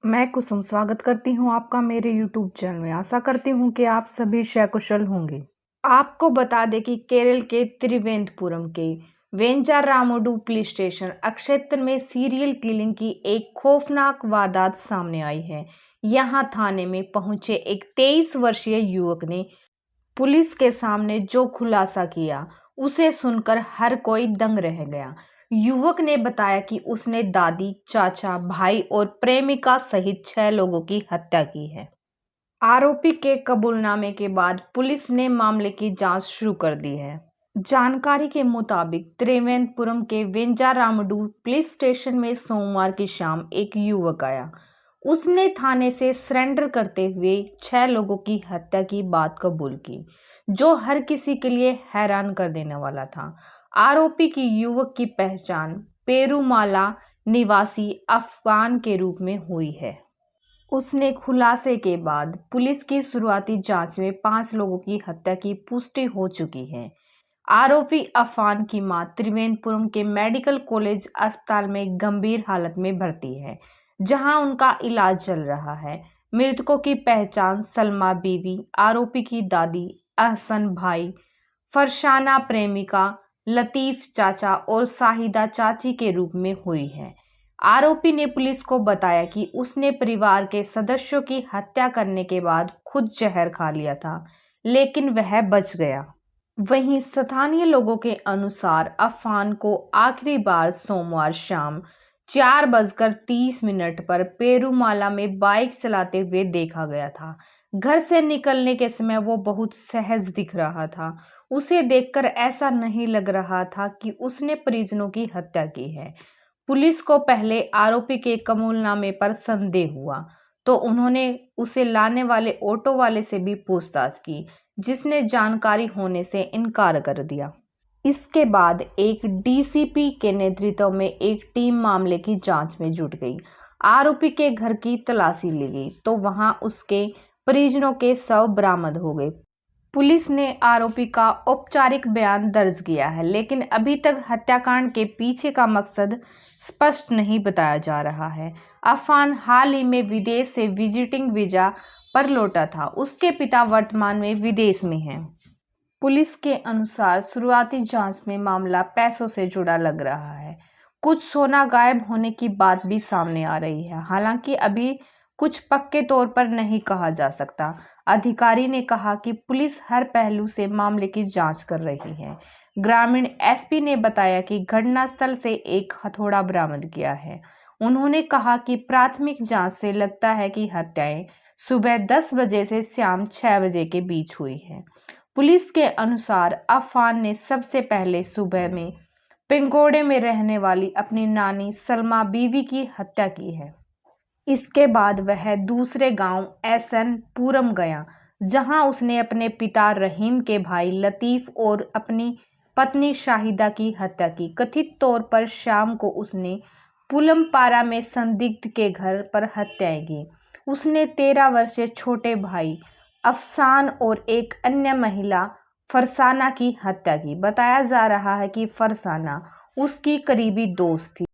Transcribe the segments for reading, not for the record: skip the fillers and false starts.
मैं कुसुम स्वागत करती हूँ आपका मेरे YouTube चैनल में। आशा करती हूँ कि आप सभी सकुशल होंगे। आपको बता दें कि केरल के त्रिवेंद्रपुरम के वेंजारामोडु पुलिस स्टेशन क्षेत्र में सीरियल किलिंग की एक खौफनाक वारदात सामने आई है। यहां थाने में पहुंचे एक 23 वर्षीय युवक ने पुलिस के सामने जो खुलासा किया उसे सुनकर हर कोई दंग रह गया। युवक ने बताया कि उसने दादी, चाचा, भाई और प्रेमिका सहित 6 लोगों की हत्या की है। आरोपी के कबूलनामे के बाद पुलिस ने मामले की जांच शुरू कर दी है। जानकारी के मुताबिक त्रिवेंद्रपुरम के वेंजारामडू पुलिस स्टेशन में सोमवार की शाम एक युवक आया। उसने थाने से सरेंडर करते हुए 6 लोगों की हत्या की बात कबूल की, जो हर किसी के लिए हैरान कर देने वाला था। आरोपी की युवक की पहचान पेरूमाला निवासी अफगान के रूप में हुई है। उसने खुलासे के बाद पुलिस की शुरुआती जांच में 5 लोगों की हत्या की पुष्टि हो चुकी है। आरोपी अफान की मां त्रिवेंद्रपुरम के मेडिकल कॉलेज अस्पताल में गंभीर हालत में भर्ती है, जहां उनका इलाज चल रहा है। मृतकों की पहचान सलमा बीवी, आरोपी की दादी, अहसन भाई, फरसाना प्रेमिका, लतीफ चाचा और शाहिदा चाची के रूप में हुई है। आरोपी ने पुलिस को बताया कि उसने परिवार के सदस्यों की हत्या करने के बाद खुद जहर खा लिया था, लेकिन वह बच गया। वहीं स्थानीय लोगों के अनुसार अफान को आखिरी बार सोमवार शाम 4:30 पर पेरूमाला में बाइक चलाते हुए देखा गया था। घर से निकलने के समय वो बहुत सहज दिख रहा था। उसे देखकर ऐसा नहीं लग रहा था कि उसने परिजनों की हत्या की है। पुलिस को पहले आरोपी के कबूलनामे पर संदेह हुआ, तो उन्होंने उसे लाने वाले ऑटो वाले से भी पूछताछ की, जिसने जानकारी होने से इनकार कर दिया। इसके बाद एक डीसीपी के नेतृत्व में एक टीम मामले की जांच में जुट गई। आरोपी के घर की तलाशी ली गई तो वहां उसके परिजनों के शव बरामद हो गए। पुलिस ने आरोपी का औपचारिक बयान दर्ज किया है, लेकिन अभी तक हत्याकांड के पीछे का मकसद स्पष्ट नहीं बताया जा रहा है। अफान हाल ही में विदेश से विजिटिंग वीजा पर लौटा था। उसके पिता वर्तमान में विदेश में हैं। पुलिस के अनुसार शुरुआती जांच में मामला पैसों से जुड़ा लग रहा है। कुछ सोना गायब होने की बात भी सामने आ रही है, हालांकि अभी कुछ पक्के तौर पर नहीं कहा जा सकता। अधिकारी ने कहा कि पुलिस हर पहलू से मामले की जांच कर रही है। ग्रामीण एसपी ने बताया कि घटनास्थल से एक हथौड़ा बरामद किया है। उन्होंने कहा कि प्राथमिक जांच से लगता है कि हत्याएं सुबह 10 बजे से शाम 6 बजे के बीच हुई है। पुलिस के अनुसार अफान ने सबसे पहले सुबह में पिंगोड़े में रहने वाली अपनी नानी सलमा बीवी की हत्या की है। इसके बाद वह दूसरे गांव एसन पूरम गया, जहां उसने अपने पिता रहीम के भाई लतीफ और अपनी पत्नी शाहिदा की हत्या की। कथित तौर पर शाम को उसने पुलमपारा में संदिग्ध के घर पर हत्याएं की। उसने 13 वर्षीय छोटे भाई अफसान और एक अन्य महिला फरसाना की हत्या की। बताया जा रहा है कि फरसाना उसकी करीबी दोस्त थी।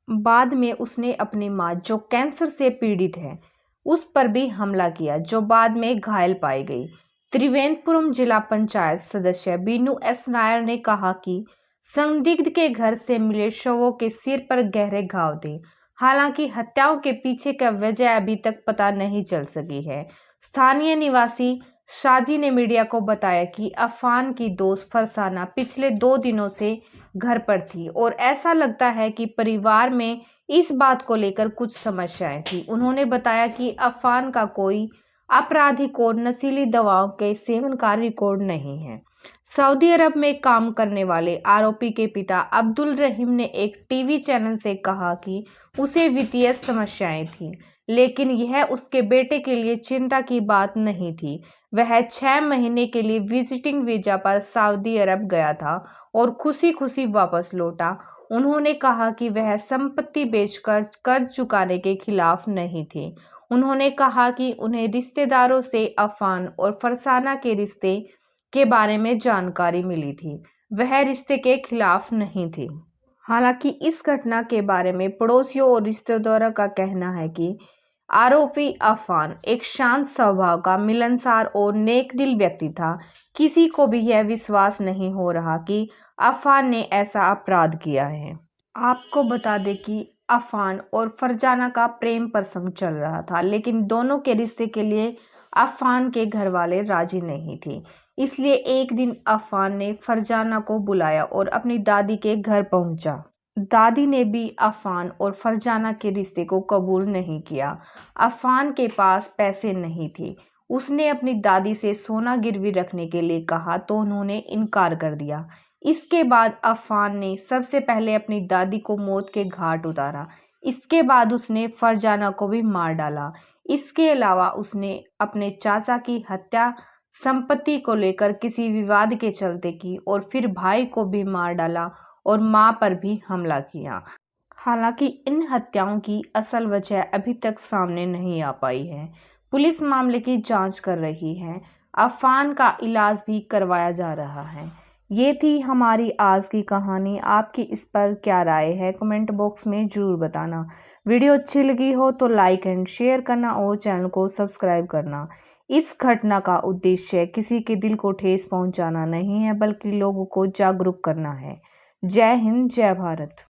बाद में उसने अपनी मां, जो कैंसर से पीड़ित है, उस पर भी हमला किया, जो बाद में घायल पाई गई। त्रिवेंद्रपुरम जिला पंचायत सदस्य बीनू एस नायर ने कहा कि संदिग्ध के घर से मिले शवों के सिर पर गहरे घाव थे। हालांकि हत्याओं के पीछे का वजह अभी तक पता नहीं चल सकी है। स्थानीय निवासी शाजी ने मीडिया को बताया कि अफान की दोस्त फरसाना पिछले 2 दिनों से घर पर थी और ऐसा लगता है कि परिवार में इस बात को लेकर कुछ समस्याएं थी। उन्होंने बताया कि अफान का कोई आपराधिक और नशीली दवाओं के सेवन का रिकॉर्ड नहीं है। सऊदी अरब में काम करने वाले आरोपी के पिता अब्दुल रहीम ने एक टीवी चैनल से कहा कि उसे वित्तीय समस्याएं थी, लेकिन यह उसके बेटे के लिए चिंता की बात नहीं थी। वह 6 महीने के लिए विजिटिंग वीजा पर सऊदी अरब गया था और खुशी खुशी वापस लौटा। उन्होंने कहा कि वह संपत्ति बेचकर कर्ज चुकाने के खिलाफ नहीं थे। उन्होंने कहा कि उन्हें रिश्तेदारों से अफान और फरसाना के रिश्ते के बारे में जानकारी मिली थी। वह रिश्ते के खिलाफ नहीं थे। हालांकि इस घटना के बारे में पड़ोसियों और रिश्तेदारों का कहना है कि आरोपी अफान एक शांत स्वभाव का मिलनसार और नेकदिल व्यक्ति था। किसी को भी यह विश्वास नहीं हो रहा कि अफान ने ऐसा अपराध किया है। आपको बता दें कि अफान और फरजाना का प्रेम प्रसंग चल रहा था, लेकिन दोनों के रिश्ते के लिए अफान के घर वाले राजी नहीं थे। इसलिए एक दिन अफान ने फरजाना को बुलाया और अपनी दादी के घर पहुंचा। दादी ने भी अफान और फरजाना के रिश्ते को कबूल नहीं किया। अफान के पास पैसे नहीं थे। उसने अपनी दादी से सोना गिरवी रखने के लिए कहा तो उन्होंने इनकार कर दिया। इसके बाद अफान ने सबसे पहले अपनी दादी को मौत के घाट उतारा। इसके बाद उसने फरजाना को भी मार डाला। इसके अलावा उसने अपने चाचा की हत्या संपत्ति को लेकर किसी विवाद के चलते की और फिर भाई को भी मार डाला और मां पर भी हमला किया। हालांकि इन हत्याओं की असल वजह अभी तक सामने नहीं आ पाई है। पुलिस मामले की जांच कर रही है। अफान का इलाज भी करवाया जा रहा है। ये थी हमारी आज की कहानी। आपकी इस पर क्या राय है कमेंट बॉक्स में ज़रूर बताना। वीडियो अच्छी लगी हो तो लाइक एंड शेयर करना और चैनल को सब्सक्राइब करना। इस घटना का उद्देश्य किसी के दिल को ठेस पहुंचाना नहीं है, बल्कि लोगों को जागरूक करना है। जय हिंद, जय भारत।